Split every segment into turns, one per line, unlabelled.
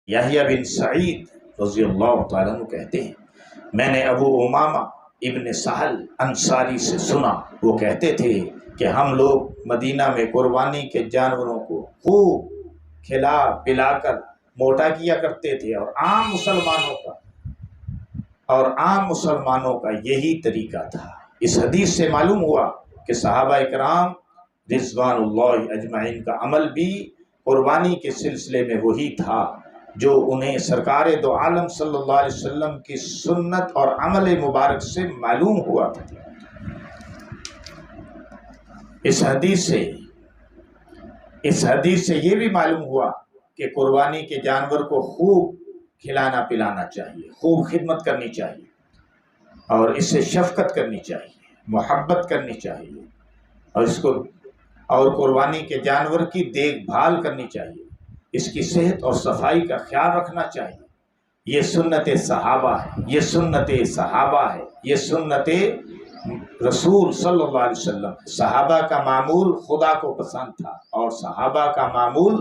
یحییٰ بن سعید رضی اللہ تعالیٰ عنہ کہتے ہیں میں نے ابو امامہ ابن سہل انصاری سے سنا، وہ کہتے تھے کہ ہم لوگ مدینہ میں قربانی کے جانوروں کو خوب کھلا پلا کر موٹا کیا کرتے تھے، اور عام مسلمانوں کا یہی طریقہ تھا۔ اس حدیث سے معلوم ہوا کہ صحابہ اکرام رضوان اللہ اجمعین کا عمل بھی قربانی کے سلسلے میں وہی تھا جو انہیں سرکار دو عالم صلی اللہ علیہ وسلم کی سنت اور عمل مبارک سے معلوم ہوا تھا۔ اس حدیث سے یہ بھی معلوم ہوا کہ قربانی کے جانور کو خوب کھلانا پلانا چاہیے، خوب خدمت کرنی چاہیے، اور اس سے شفقت کرنی چاہیے، محبت کرنی چاہیے، اور قربانی کے جانور کی دیکھ بھال کرنی چاہیے، اس کی صحت اور صفائی کا خیال رکھنا چاہیے۔ یہ سنت صحابہ ہے، یہ سنت رسول صلی اللہ علیہ وسلم۔ صحابہ کا معمول خدا کو پسند تھا، اور صحابہ کا معمول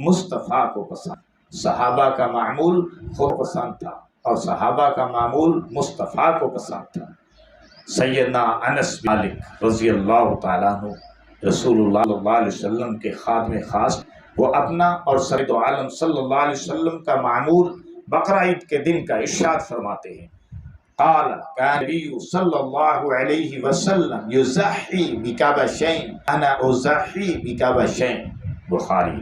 مصطفیٰ کو پسند، صحابہ کا معمول خود پسند تھا، اور صحابہ کا معمول مصطفیٰ کو پسند تھا۔ سیدنا انس بن مالک رضی اللہ تعالیٰ عنہ رسول اللہ صلی اللہ علیہ وسلم کے خادم خاص، وہ اپنا اور سید عالم صلی اللہ علیہ وسلم کا معمول بقرعید کے دن کا ارشاد فرماتے ہیں، قال كان النبي صلی اللہ علیہ وسلم يضحي بكبشين انا اضحي بكبشين، بخاری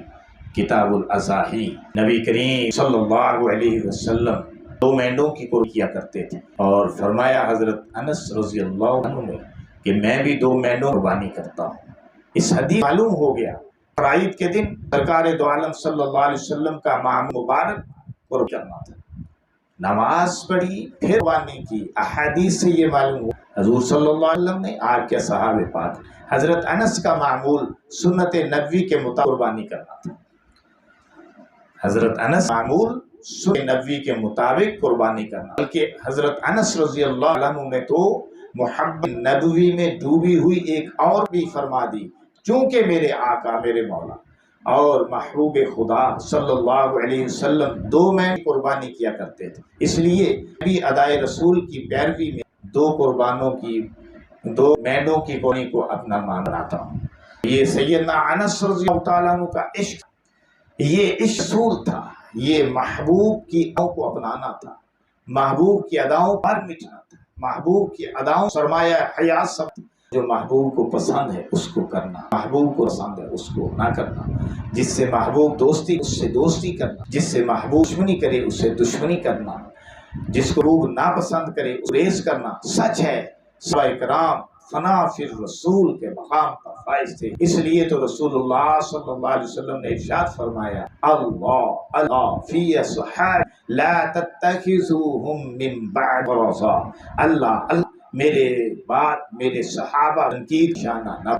کتاب الاضاحی۔ نبی کریم صلی اللہ علیہ وسلم 2 مینڈوں کی قربانی کیا کرتے تھے، اور فرمایا حضرت انس رضی اللہ عنہ نے کہ میں بھی 2 مینڈوں قربانی کرتا ہوں۔ اس حدیث معلوم ہو گیا بقرعید کے دن سرکار دو عالم صلی اللہ علیہ وسلم کا معمول مبارک قربان کرنا تھا۔ نماز پڑھی پھر قربانی کی، احادیث سے یہ معلوم ہوا حضور صلی اللہ علیہ وسلم نے آپ کے صحابہ پاک حضرت انس کا معمول سنت نبوی کے مطابق قربانی کرنا تھا۔ حضرت انس معمول سنت نبوی کے مطابق قربانی کرنا، بلکہ حضرت انس رضی اللہ عنہ نے تو محبت نبوی میں ڈوبی ہوئی ایک اور بھی فرما دی، چونکہ میرے آقا میرے مولا اور محبوب خدا صلی اللہ علیہ وسلم 2 مینڈ قربانی کیا کرتے تھے، اس لیے بھی ادائے رسول کی پیروی میں 2 مینڈوں کی قربانی کو اپنا مان بناتا ہوں۔ یہ سیدنا انس رضی اللہ تعالیٰ عنہ کا عشق، یہ اصول تھا، یہ محبوب کی اداؤں کو اپنانا تھا، محبوب کی اداؤں پر مٹنا تھا، محبوب کی اداؤں سرمایہ حیات سب تھی۔ جو محبوب کو پسند ہے اس کو کرنا، محبوب کو پسند ہے اس کو نہ کرنا، جس سے محبوب دوستی اس سے دوستی کرنا، جس سے محبوب دشمنی کرے اس سے دشمنی کرنا، جس کو محبوب ناپسند کرے اس کو ریز کرنا۔ سچ ہے صحابہ اکرام فنا فی الرسول کے مقام پر فائز تھے، اس لیے تو رسول اللہ صلی اللہ علیہ وسلم نے ارشاد فرمایا، اللہ فی صحابہ لا تتخذوہم من بعد رضا، اللہ میرے بعد میرے صحابہ کی شانہ نہ